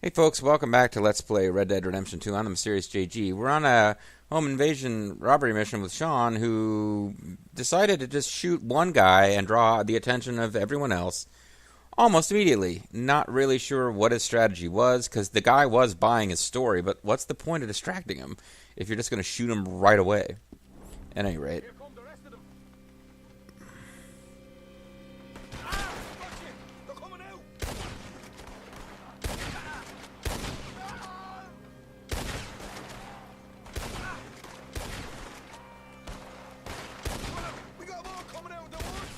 Hey folks, welcome back to Let's Play Red Dead Redemption 2 on the Mysterious JG. We're on a home invasion robbery mission with Sean, who decided to just shoot one guy and draw the attention of everyone else almost immediately. Not really sure what his strategy was, because the guy was buying his story, but what's the point of distracting him if you're just going to shoot him right away? At any rate. Here come the rest of them. Watch it! They're coming out! We got them all coming out of the woods!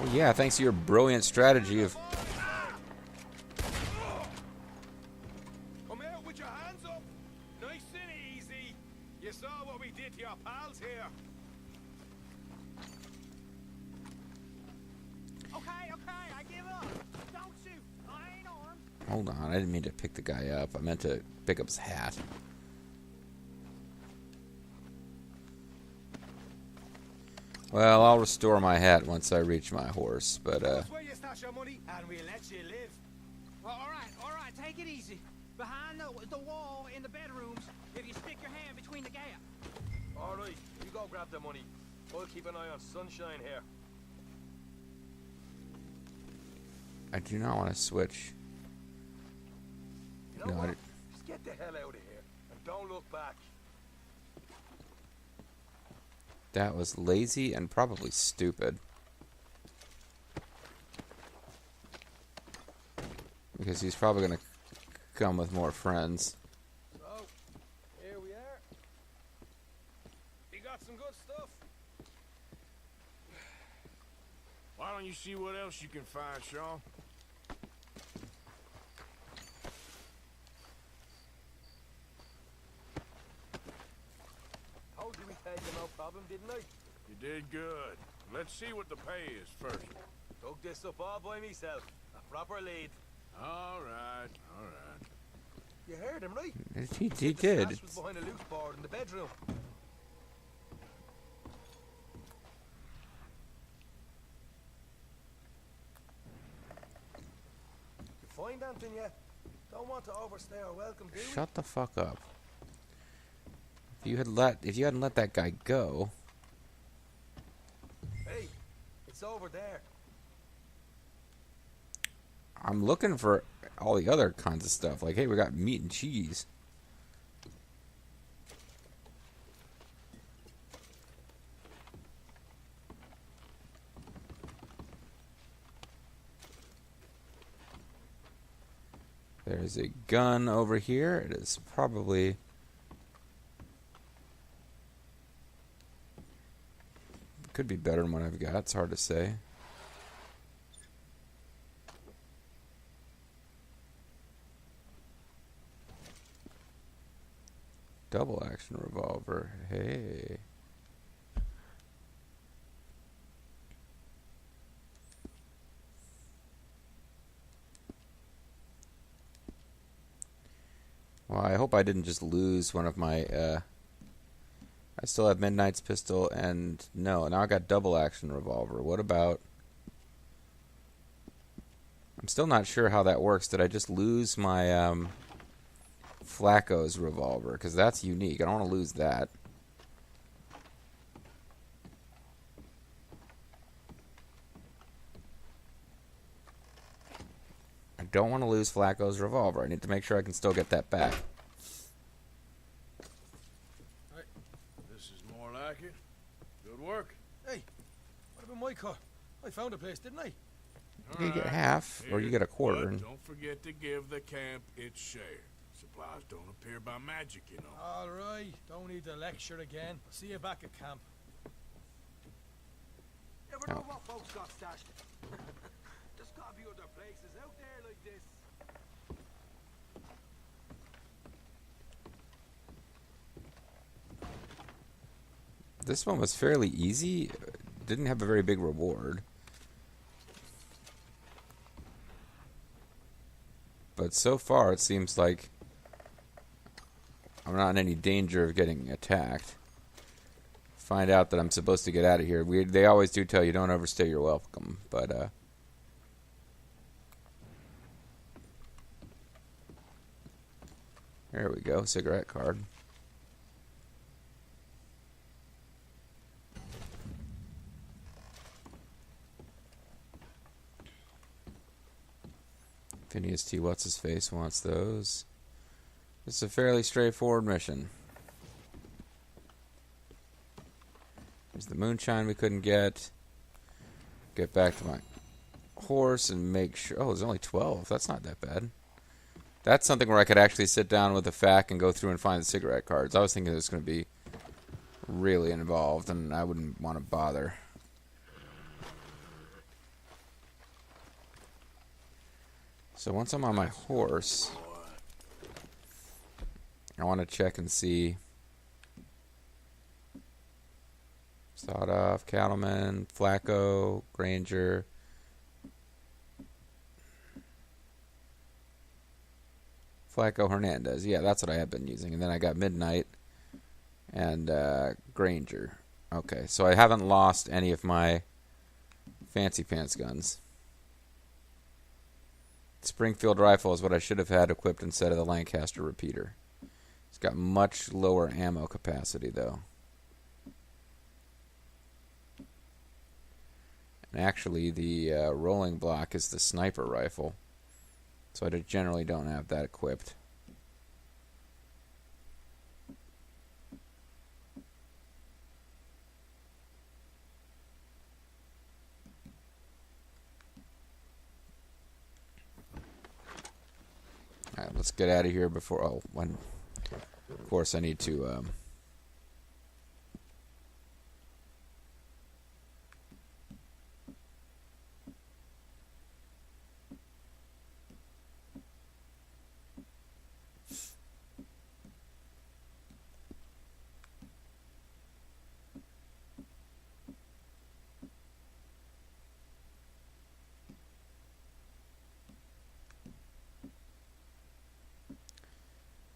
Well, yeah, thanks to your brilliant strategy of... Come out with your hands up! Nice and easy! You saw what we did to your pals here! Okay, I give up. Don't shoot. I ain't armed. Hold on, I didn't mean to pick the guy up. I meant to pick up his hat. Well, I'll restore my hat once I reach my horse, but, That's where you stash your money, and we'll let you live. Well, all right, take it easy. Behind the wall in the bedrooms, if you stick your hand between the gap. Alright, you go grab the money. We'll keep an eye on Sunshine here. I do not want to switch. You know No, what? I... Just get the hell out of here, and don't look back. That was lazy and probably stupid. Because he's probably going to come with more friends. So, here we are. You got some good stuff. Why don't you see what else you can find, Sean? Told you we'd take you no problem, didn't I? You did good. Let's see what the pay is first. Dug this up all by myself. A proper lead. All right. You heard him, right? He The did. stash was behind a loose board in the bedroom. You find anything yet? Don't want to overstay our welcome, do we? Shut the fuck up. If you hadn't let that guy go, Hey, it's over there. I'm looking for all the other kinds of stuff. Like, hey, we got meat and cheese. There's a gun over here. It is probably... could be better than what I've got. It's hard to say. Double action revolver. Hey. Well, I hope I didn't just lose one of my, I still have Midnight's pistol, and no, now I got double action revolver. What about... I'm still not sure how that works. Did I just lose my, Flacco's revolver? Because that's unique. I don't want to lose that. I don't want to lose Flacco's revolver. I need to make sure I can still get that back. This is more like it. Good work. Hey, what about my car? I found a place, didn't I? You get All right. half, or you get a quarter. But And don't forget to give the camp its share. Supplies don't appear by magic, you know. All right, don't need to lecture again. I'll see you back at camp. Never know Oh. what folks got stashed. There's gotta be other places out there like this. this one was fairly easy. Didn't have a very big reward. But so far, it seems like I'm not in any danger of getting attacked. Find out that I'm supposed to get out of here. They always do tell you don't overstay your welcome, but There we go, cigarette card. Phineas T. What's-His-Face wants those. It's a fairly straightforward mission. There's the moonshine we couldn't get. Get back to my horse and make sure... Oh, there's only 12. That's not that bad. That's something where I could actually sit down with a FAQ and go through and find the cigarette cards. I was thinking it was going to be really involved, and I wouldn't want to bother. So once I'm on my horse, I want to check and see. Sawed Off, Cattleman, Flacco, Granger. Flacco, Hernandez. Yeah, that's what I have been using. And then I got Midnight and Granger. Okay, so I haven't lost any of my fancy pants guns. Springfield rifle is what I should have had equipped instead of the Lancaster repeater. It's got much lower ammo capacity, though. And actually, the rolling block is the sniper rifle. So I generally don't have that equipped. Alright, let's get out of here before... Oh, when... Of course, I need to...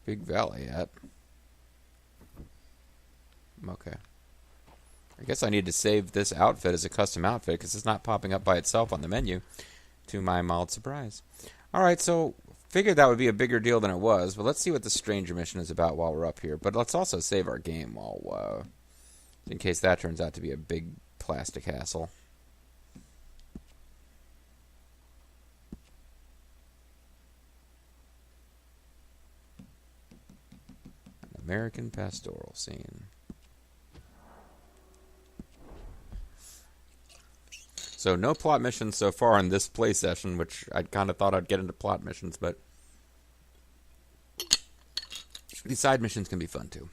Big Valley at. Okay. I guess I need to save this outfit as a custom outfit because it's not popping up by itself on the menu, to my mild surprise. Alright, so figured that would be a bigger deal than it was, but let's see what the Stranger mission is about while we're up here. But let's also save our game while, in case that turns out to be a big plastic hassle. American pastoral scene. So no plot missions so far in this play session, which I kind of thought I'd get into plot missions, but these side missions can be fun too.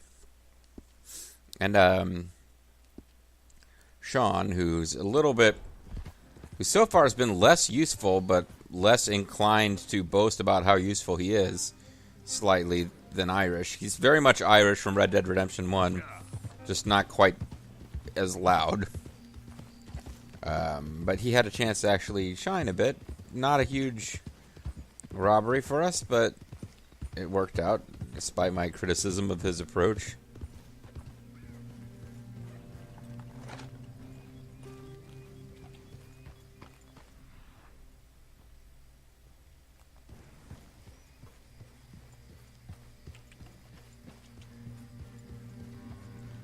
And Sean, who's so far has been less useful, but less inclined to boast about how useful he is, slightly, than Irish. He's very much Irish from Red Dead Redemption 1, just not quite as loud. But he had a chance to actually shine a bit. Not a huge robbery for us, but it worked out, despite my criticism of his approach.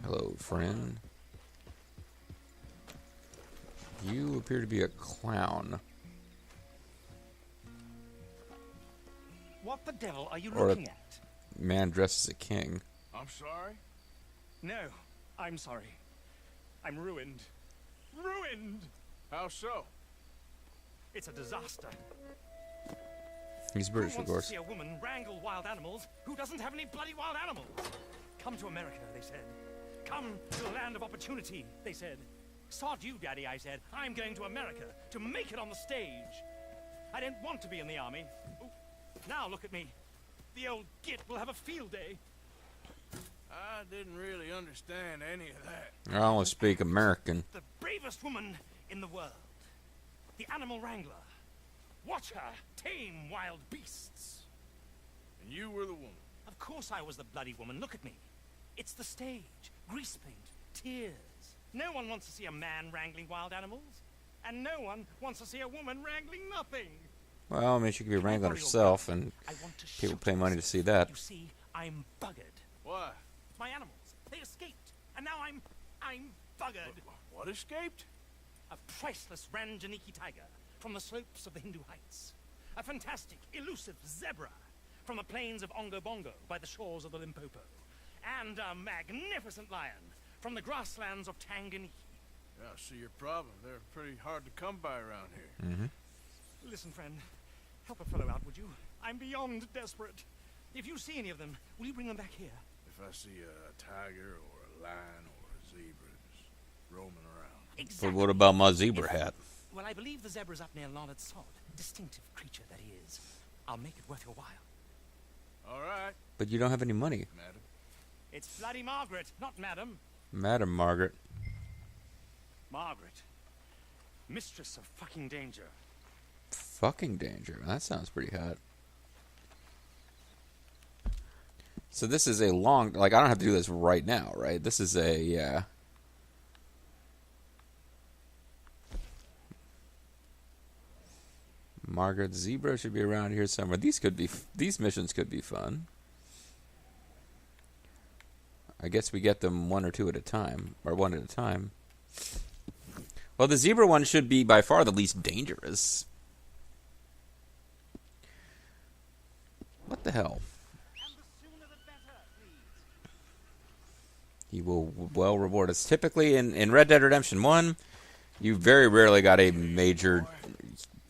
Hello, friend. You appear to be a clown. What the devil are you Or looking at? Man dressed as a king. I'm sorry? No, I'm sorry. I'm ruined. Ruined! How so? It's a disaster. He's British, Who of wants course. to see a woman wrangle wild animals who doesn't have any bloody wild animals? Come to America, they said. Come to the land of opportunity, they said. Sod you, Daddy, I said. I'm going to America to make it on the stage. I don't want to be in the army. Oh, now look at me. The old git will have a field day. I didn't really understand any of that. I only speak American. The bravest woman in the world. The animal wrangler. Watch her tame wild beasts. And you were the woman. Of course I was the bloody woman. Look at me. It's the stage. Grease paint. Tears. No one wants to see a man wrangling wild animals. And no one wants to see a woman wrangling nothing. Well, I mean, she could be wrangling herself, and I want to people shoot pay money to myself. see that. You see, I'm buggered. Why? My animals, they escaped, and now I'm buggered. What escaped? A priceless Ranjaniki tiger from the slopes of the Hindu Heights. A fantastic, elusive zebra from the plains of Ongo Bongo by the shores of the Limpopo. And a magnificent lion from the grasslands of Tanganyika. Yeah, I see your problem. They're pretty hard to come by around here. Listen, friend, help a fellow out, would you? I'm beyond desperate. If you see any of them, will you bring them back here? If I see a tiger or a lion or a zebra just roaming around. Exactly. But what about my zebra hat? Well, I believe the zebra's up near Leonard Sod. Distinctive creature that he is. I'll make it worth your while. All right, But you don't have any money. madam. It's bloody Margaret, not Madam. Madam Margaret. Margaret. Mistress of fucking danger. Fucking danger. That sounds pretty hot. So this is a long... Like, I don't have to do this right now, right? This is a... Yeah. Margaret Zebra should be around here somewhere. These missions could be fun. I guess we get them one or two at a time. Or one at a time. Well, the zebra one should be by far the least dangerous. What the hell? And the sooner the better, please. He will well reward us. Typically, in Red Dead Redemption 1, you very rarely got a major,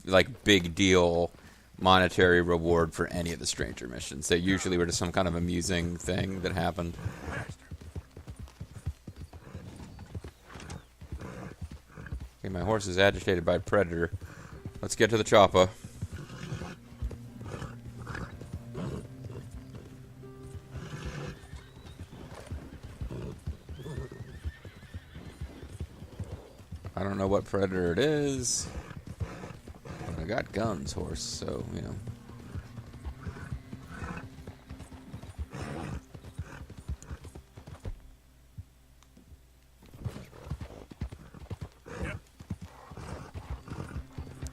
like, big deal monetary reward for any of the stranger missions. They usually were just some kind of amusing thing that happened. Okay, my horse is agitated by a predator. Let's get to the chopper. I don't know what predator it is. But I got guns, horse, so, you know.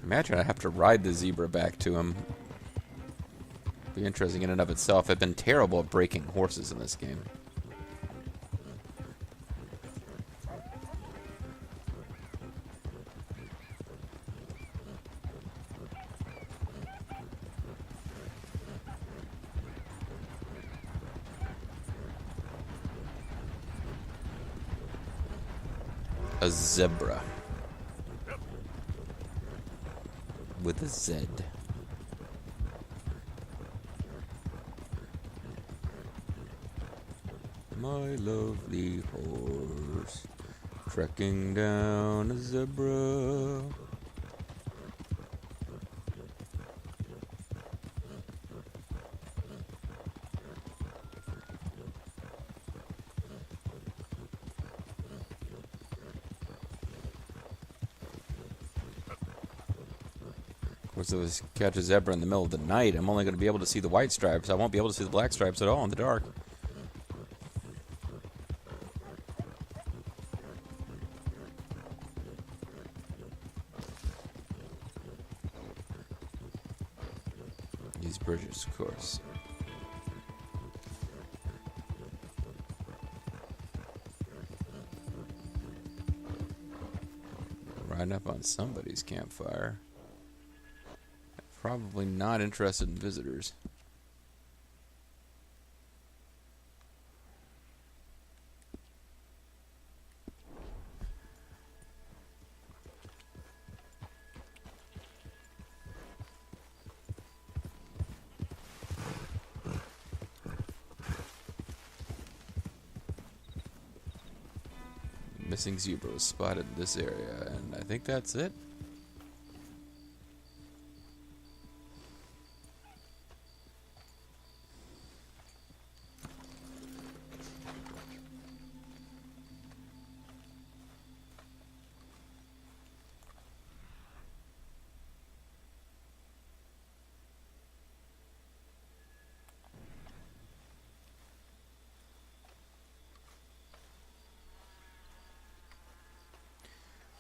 Imagine I have to ride the zebra back to him. Be interesting in and of itself. I've been terrible at breaking horses in this game. A zebra. With a Z. My lovely horse, trekking down a zebra. If I catch a zebra in the middle of the night, I'm only going to be able to see the white stripes. I won't be able to see the black stripes at all in the dark. These bridges, of course. Riding up on somebody's campfire. Probably not interested in visitors. Missing zebra was spotted in this area, and I think that's it.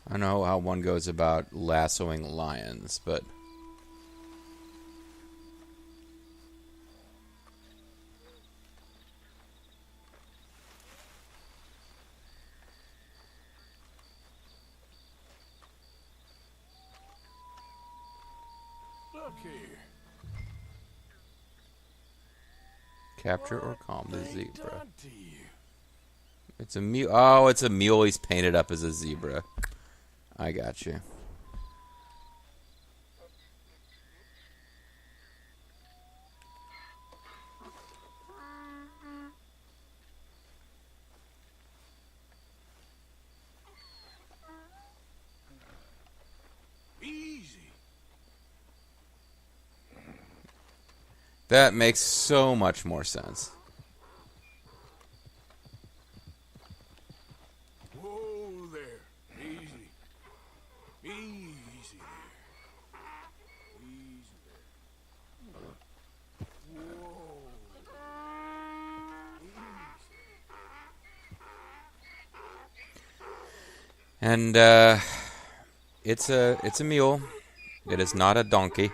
I don't know how one goes about lassoing lions, but Look here. Capture or calm the They zebra. done to you. It's a mule. Oh, it's a mule. He's painted up as a zebra. I got you. Easy. That makes so much more sense. Whoa there. Easy. Easy there. Easy there. Whoa. And it's a mule. It is not a donkey.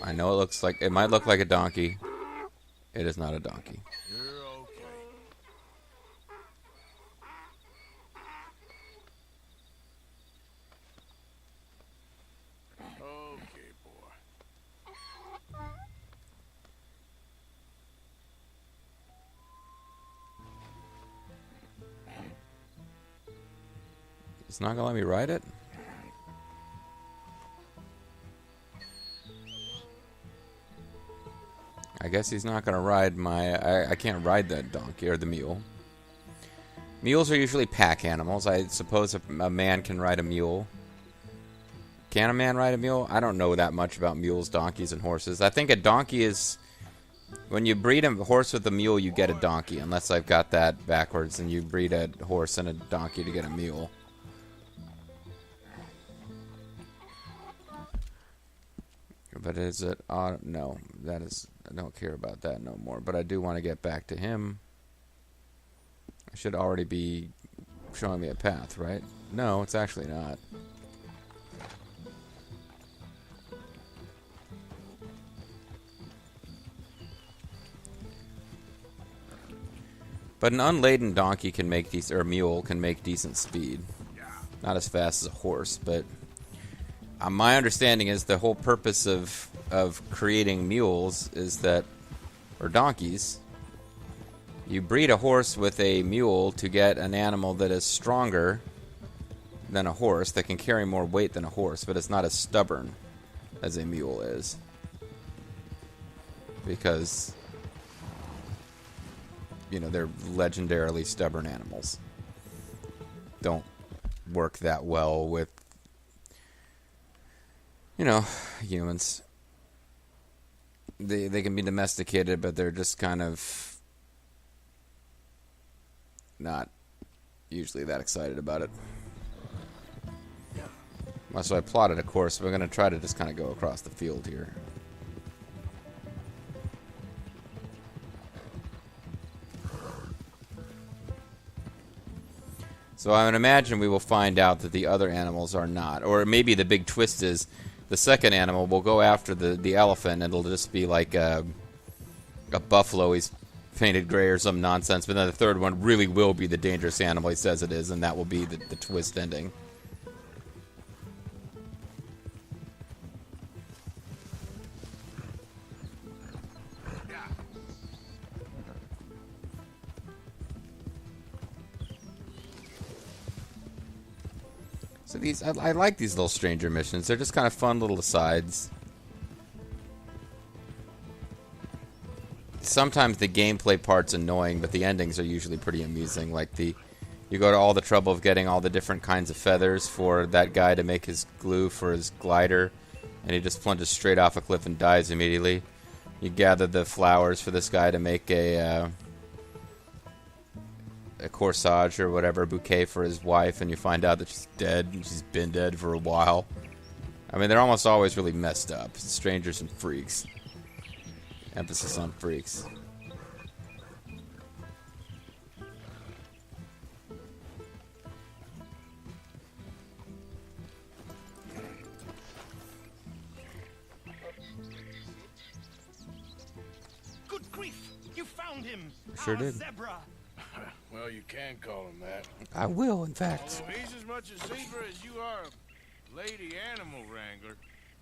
I know it might look like a donkey. It is not a donkey. You're okay. Okay, boy. It's not gonna let me ride it? I guess he's not gonna ride I can't ride that donkey or the mule. Mules are usually pack animals. I suppose a man can ride a mule. Can a man ride a mule? I don't know that much about mules, donkeys, and horses. I think a donkey is... When you breed a horse with a mule, you get a donkey. Unless I've got that backwards, and you breed a horse and a donkey to get a mule. But is it... no, that is... I don't care about that no more. But I do want to get back to him. I should already be showing me a path, right? No, it's actually not. But an unladen donkey can make decent, or mule can make decent speed. Not as fast as a horse, but my understanding is the whole purpose of creating mules is that, or donkeys, you breed a horse with a mule to get an animal that is stronger than a horse, that can carry more weight than a horse, but it's not as stubborn as a mule is. Because, you know, they're legendarily stubborn animals. Don't work that well with, you know, humans. They can be domesticated, but they're just kind of not usually that excited about it. So I plotted a course. We're going to try to just kind of go across the field here. So I would imagine we will find out that the other animals are not. Or maybe the big twist is the second animal will go after the elephant, and it'll just be like a buffalo he's painted gray or some nonsense. But then the third one really will be the dangerous animal he says it is, and that will be the twist ending. So these, I like these little stranger missions. They're just kind of fun little asides. Sometimes the gameplay part's annoying, but the endings are usually pretty amusing. Like you go to all the trouble of getting all the different kinds of feathers for that guy to make his glue for his glider, and he just plunges straight off a cliff and dies immediately. You gather the flowers for this guy to make a corsage or whatever, bouquet for his wife, and you find out that she's dead, and she's been dead for a while. I mean, they're almost always really messed up. Strangers and freaks. Emphasis on freaks. Good grief! You found him! Sure Our did. Zebra! Well, you can call him that. I will, in fact. Although he's as much a zebra as you are a lady animal wrangler.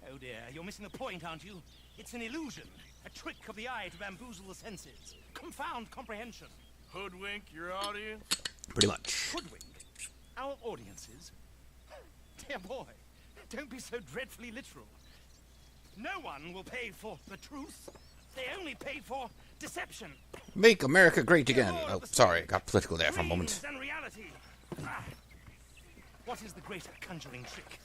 Oh dear, you're missing the point, aren't you? It's an illusion, a trick of the eye to bamboozle the senses, confound comprehension. Hoodwink your audience? Pretty much. Hoodwink our audiences? Dear boy, don't be so dreadfully literal. No one will pay for the truth. They only pay for deception. Make America great again. Oh, sorry, I got political there for a moment. Dreams and reality. Ah. What is the greater conjuring trick?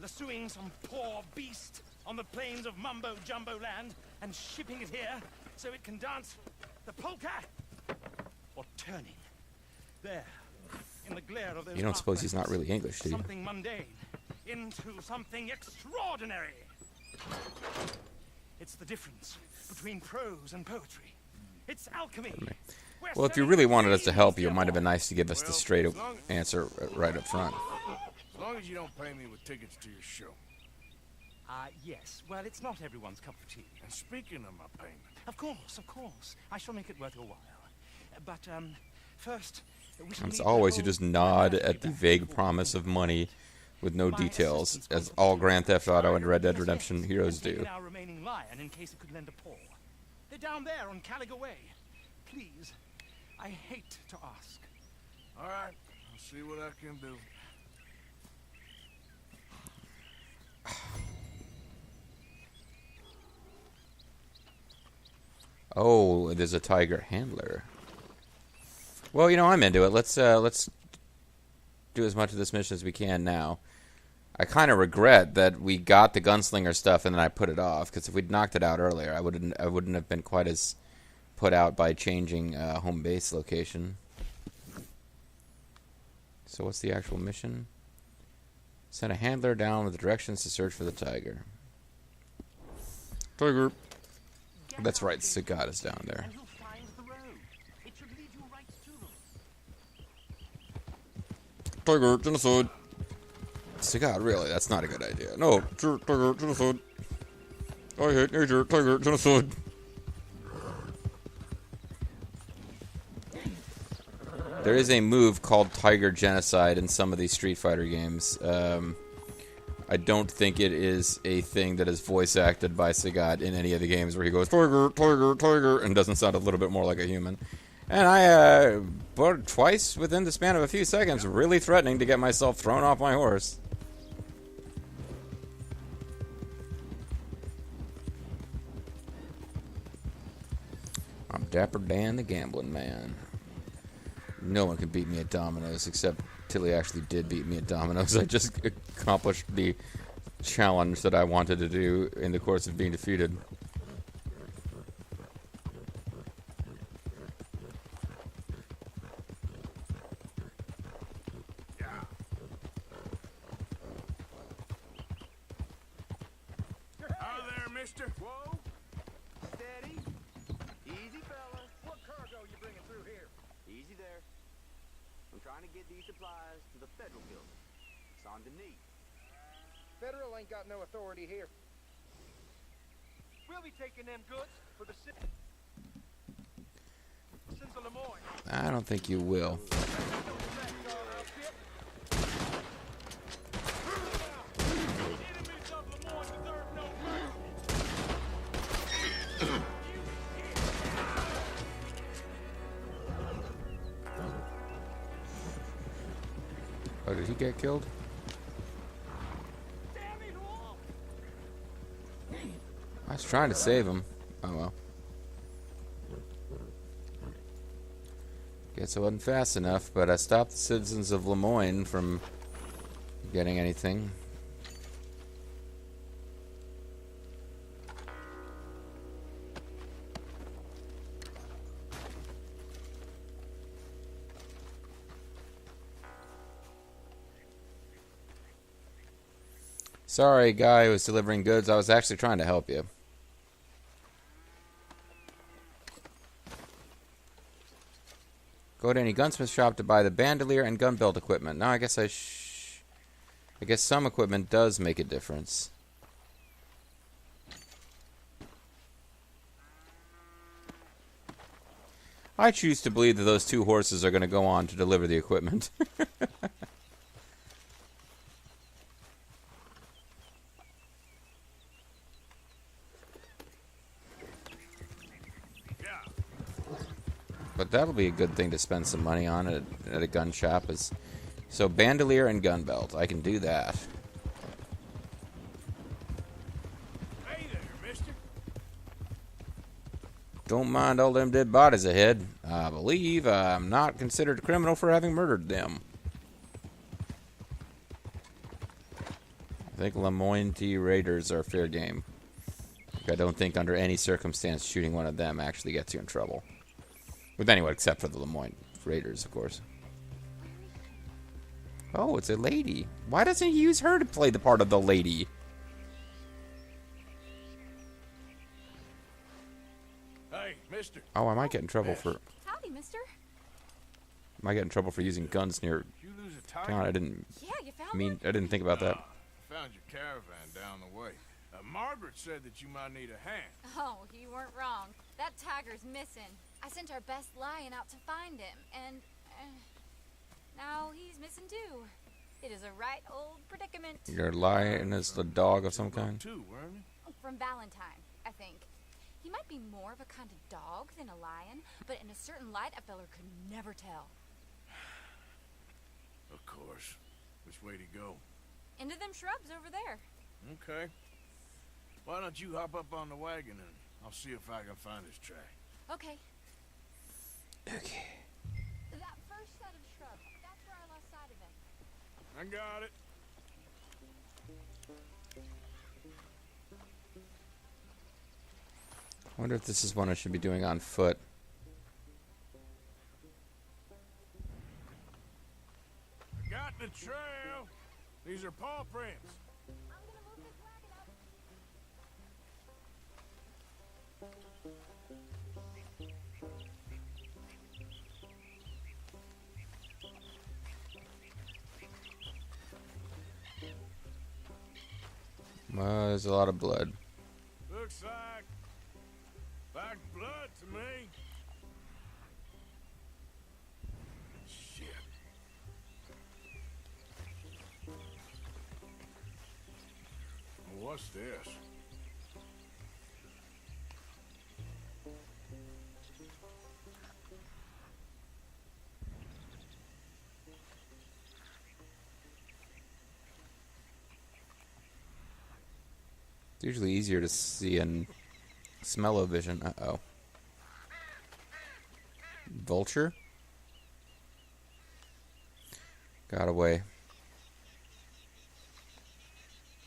Lassoing some poor beast on the plains of mumbo-jumbo land and shipping it here so it can dance the polka? Or turning there in the glare of those You don't suppose he's not arc-lamps, really English, do you? something mundane into something extraordinary. It's the difference between prose and poetry. It's alchemy. We're Well, if you selling really wanted us to dreams, help you, dear it might have been boy. nice to give us the straight answer right up front. As long as you don't pay me with tickets to your show. Yes. Well, it's not everyone's cup of tea. And speaking of my payment, Of course, of course. I shall make it worth your while. But, first, we shall As need always, the you just whole nod American at the back vague before promise we of can money with no My details, assistant's as confident. all Grand Theft Auto and Red Dead Yes, Redemption yes, heroes and taken do. our remaining lion in case it could lend a paw. They're down there on Caliga Way. Please, I hate to ask. all right, I'll see what I can do. Oh, there's a tiger handler. Well, you know, I'm into it. Let's do as much of this mission as we can now. I kind of regret that we got the gunslinger stuff and then I put it off, because if we'd knocked it out earlier, I wouldn't have been quite as put out by changing home base location. So what's the actual mission? Send a handler down with directions to search for the tiger. Tiger. That's right, Sagat is down there. And you'll find the road. It should lead you right to them. Tiger, genocide. Sagat, really? That's not a good idea. No, tiger, genocide. I hate nature, tiger, genocide. There is a move called Tiger Genocide in some of these Street Fighter games. I don't think it is a thing that is voice acted by Sagat in any of the games where he goes, Tiger, Tiger, Tiger, and doesn't sound a little bit more like a human. And I, but twice within the span of a few seconds, really threatening to get myself thrown off my horse. I'm Dapper Dan the Gambling Man. No one can beat me at dominoes, except Tilly actually did beat me at dominoes. I just accomplished the challenge that I wanted to do in the course of being defeated. Hi there, mister. Whoa. Steady. Easy, fella. What cargo you bringing through here? Easy there. I'm trying to get these supplies to the federal building. Saint Denis. Federal ain't got no authority here. We'll be taking them goods for the citizens of Lemoyne. I don't think you will. Enemies of Lemoyne deserve no mercy. Oh, did he get killed? I was trying to save him. Oh well. Guess I wasn't fast enough, but I stopped the citizens of Lemoyne from getting anything. Sorry, guy who was delivering goods. I was actually trying to help you. Go to any gunsmith shop to buy the bandolier and gun belt equipment. Now, I guess I guess some equipment does make a difference. I choose to believe that those two horses are going to go on to deliver the equipment. But that'll be a good thing to spend some money on at a gun shop. So bandolier and gun belt. I can do that. Hey there, mister. Don't mind all them dead bodies ahead. I believe I'm not considered a criminal for having murdered them. I think Lemoyne T. Raiders are fair game. I don't think under any circumstance shooting one of them actually gets you in trouble. With anyone except for the Lemoyne Raiders, of course. Oh, it's a lady. Why doesn't he use her to play the part of the lady? Hey, mister. Oh, I might get in trouble for... Howdy, mister. Might get in trouble for using guns near Did you lose a tiger? town. I didn't Yeah, you found one? I didn't think about that. I found your caravan down the way. Margaret said that you might need a hand. Oh, you weren't wrong. That tiger's missing. I sent our best lion out to find him, and now he's missing too. It is a right old predicament. Your lion is the dog of some kind. Too, weren't you? From Valentine, I think. He might be more of a kind of dog than a lion, but in a certain light, a feller could never tell. Of course. Which way to go? Into them shrubs over there. Okay. Why don't you hop up on the wagon and I'll see if I can find his track. Okay. Okay. That first set of shrubs, that's where I lost sight of him. I got it. I wonder if this is one I should be doing on foot. I got the trail. These are paw prints. I'm gonna move this wagon up. Well, there's a lot of blood. Looks like blood to me. Shit. What's this? It's usually easier to see and smell of vision. Uh-oh. Vulture? Got away.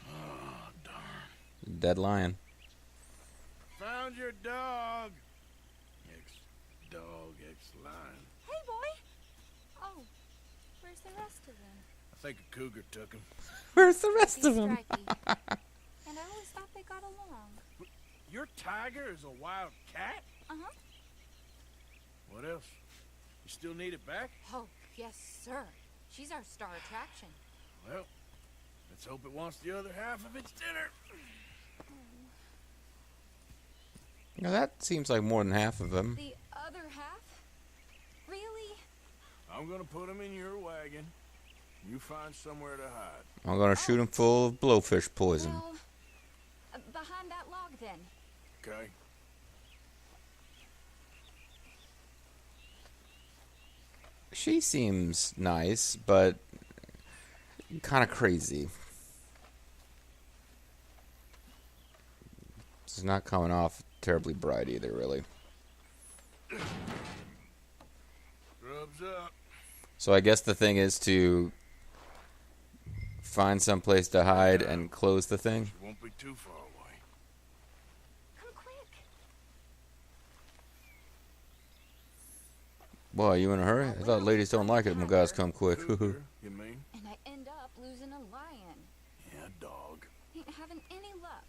Oh, darn. Dead lion. Found your dog. Ex-dog, ex-lion. Hey, boy! Oh, where's the rest of them? I think a cougar took him. Where's the rest He's of them? stripey. And I always thought they got along. Your tiger is a wild cat? Uh-huh. What else? You still need it back? Oh, yes, sir. She's our star attraction. Well, let's hope it wants the other half of its dinner. Now that seems like more than half of them. The other half? Really? I'm gonna put him in your wagon. You find somewhere to hide. I'm gonna shoot him full of blowfish poison. Well, behind that log, then. Okay? She seems nice, but kind of crazy. She's not coming off terribly bright either, really. Rubs up. So I guess the thing is to find some place to hide and close the thing. She won't be too far away. Come quick. Boy, you in a hurry? I thought ladies don't like it when guys come quick. Cougar, you mean? And I end up losing a lion. Yeah, dog. Ain't having any luck.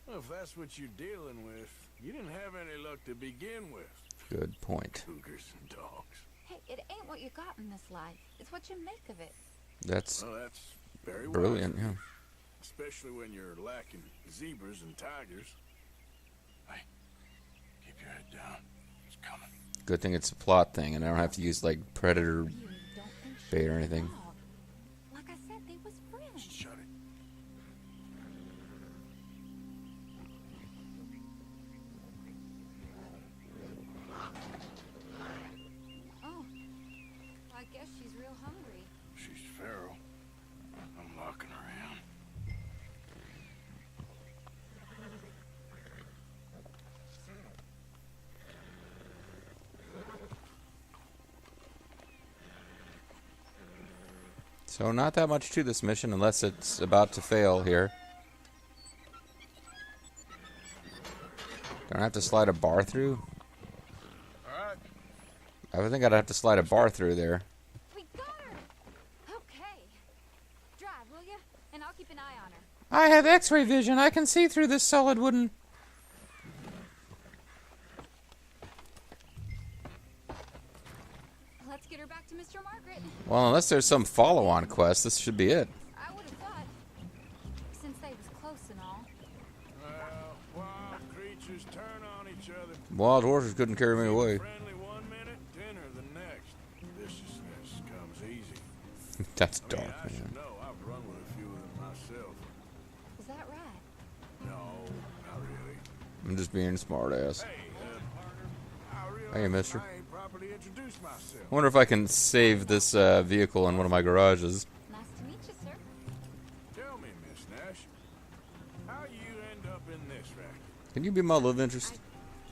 Well, if that's what you're dealing with, you didn't have any luck to begin with. Good point. Cougars and dogs. Hey, it ain't what you got in this life. It's what you make of it. That's Well, that's very brilliant, wise. yeah. Especially when you're lacking zebras and tigers. Hey, keep your head down. It's coming. Good thing it's a plot thing and I don't have to use like predator You don't think she bait or was a anything. dog. Like I said, they was friends. Shut it. So not that much to this mission unless it's about to fail here. Don't I have to slide a bar through? Alright. I would think I'd have to slide a bar through there. We got her! Okay. Drive, will you? And I'll keep an eye on her. I have X-ray vision. I can see through this solid wooden... Let's get her back to Mr. Margaret. Well, unless there's some follow-on quest, this should be it. I would have thought. Since they was close and all. Well, wild creatures turn on each other. Wild horses couldn't carry me away. Friendly one minute, dinner the next. Viciousness comes easy. That's I mean, dark, I should man. know. I've run with a few of them myself. Is that right? No, not really. I'm just being a smart ass. Hey, I realize Hey, mister. I ain't properly introduced myself. I wonder if I can save this vehicle in one of my garages. Nice to meet you, sir. Tell me, Miss Nash, how you end up in this racket? Can you be my love interest?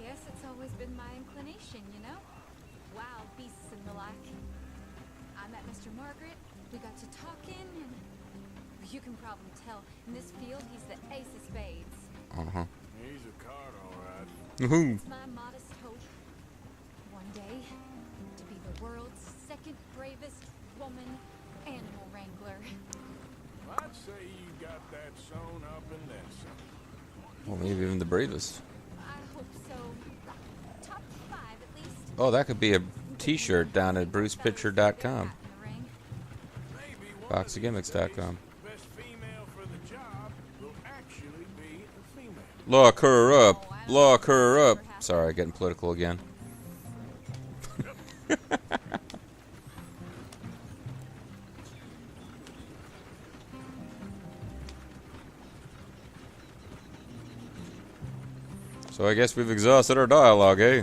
Guess it's always been my inclination, you know? Wild beasts and the like. I met Mr. Margaret. We got to talking, and you can probably tell in this field he's the ace of spades. Uh-huh. He's a card, all right. Woohoo! It's my modest hope one day to be the world's second bravest woman animal wrangler. I'd say you got that sewn up and then some. Well, maybe even the bravest. I hope so. Top 5 at least. Oh, that could be a t-shirt down at brucepitcher.com. Maybe one of these Boxygimmicks.com. days, the best female for the job will actually be a female. Lock her up. Lock her up. Sorry, getting political again. So I guess we've exhausted our dialogue, eh?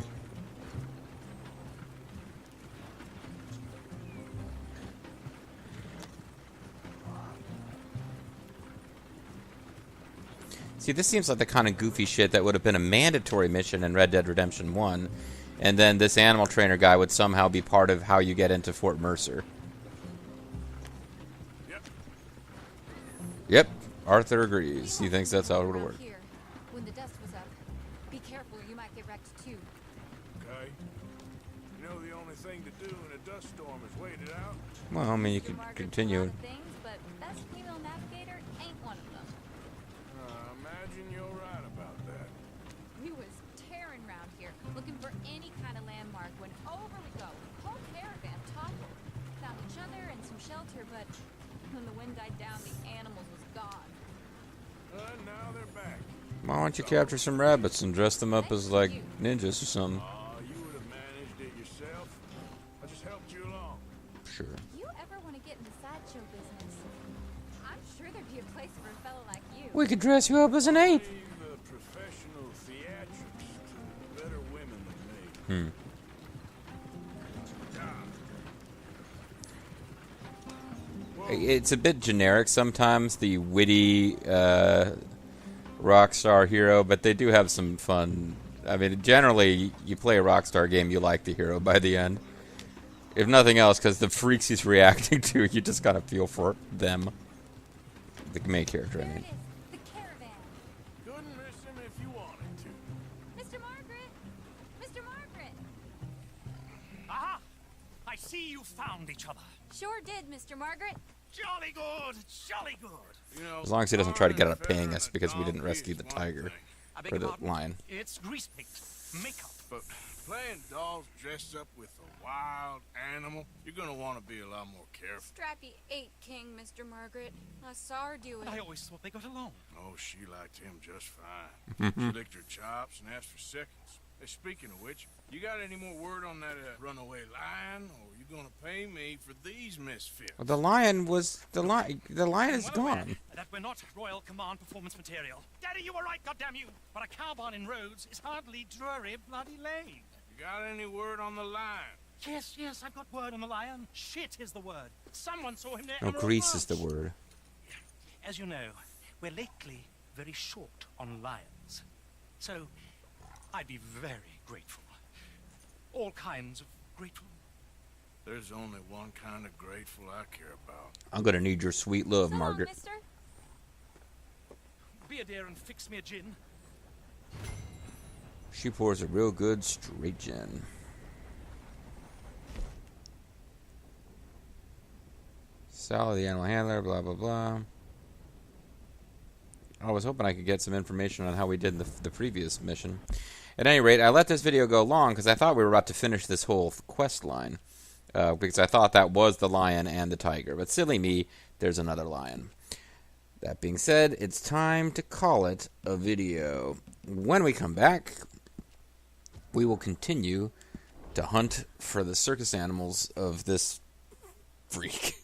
See, this seems like the kind of goofy shit that would have been a mandatory mission in Red Dead Redemption 1, and then this animal trainer guy would somehow be part of how you get into Fort Mercer. Yep. Yep, Arthur agrees. He thinks that's how it would Around work. here, when the dust was up. Be careful, you might get wrecked too. Okay. You know the only thing to do in a dust storm is wait it out. Well, I mean, you Mr. could Margaret's continue. a lot of things, but best female navigator ain't one of them. Imagine you're right about that. We was tearing around here, looking for any kind of landmark when over we go. Whole caravan toppled. Found each other and some shelter, but when the wind died down, the animals was gone. Now they're back. Why don't you capture some rabbits and dress them up as, like, ninjas or something? You would have managed it yourself. I just helped you along. Sure. If you ever want to get in the sideshow business, I'm sure there'd be a place for a fellow like you. We could dress you up as an ape. Leave the professional theatrics to better women than me. It's a bit generic sometimes, the witty Rockstar hero, but they do have some fun. I mean, generally, you play a Rockstar game, you like the hero by the end. If nothing else, because the freaks he's reacting to, you just gotta feel for them. The main character, I There it mean. is, the caravan. Couldn't miss him if you wanted to. Mr. Margaret! Mr. Margaret! Aha! I see you found each other. Sure did, Mr. Margaret. Jolly good, jolly good. You know, As long as he doesn't try to get out of fun and paying us feathering because we a didn't donkey rescue is the one tiger. thing, I beg Or your the pardon? lion. It's grease paint, makeup. but playing dolls dressed up with a wild animal, you're gonna want to be a lot more careful. Strappy ate King, Mr. Margaret. I saw her do it. I always thought they got along. Oh, she liked him just fine. She licked her chops and asked for seconds. Hey, speaking of which, you got any more word on that runaway lion, or you gonna pay me for these misfits? Well, the lion was the lion. The lion is Well aware gone. that we're not Royal Command performance material. Daddy, you were right, goddamn you. But a cow barn in Rhodes is hardly Drury Bloody Lane. You got any word on the lion? Yes, I've got word on the lion. Shit is the word. Someone saw him there. No, grease is the word. As you know, we're lately very short on lions. So, I'd be very grateful. All kinds of grateful. There's only one kind of grateful I care about. I'm gonna need your sweet love, So long, Margaret. mister. Be a dear and fix me a gin. She pours a real good straight gin. Sally, the animal handler, blah, blah, blah. I was hoping I could get some information on how we did the previous mission. At any rate, I let this video go long because I thought we were about to finish this whole quest line. Because I thought that was the lion and the tiger. But silly me, there's another lion. That being said, it's time to call it a video. When we come back, we will continue to hunt for the circus animals of this freak.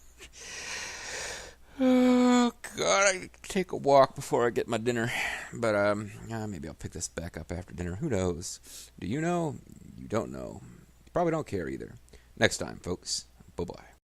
Oh, God, I take a walk before I get my dinner. But maybe I'll pick this back up after dinner. Who knows? Do you know? You don't know. You probably don't care either. Next time, folks. Bye-bye.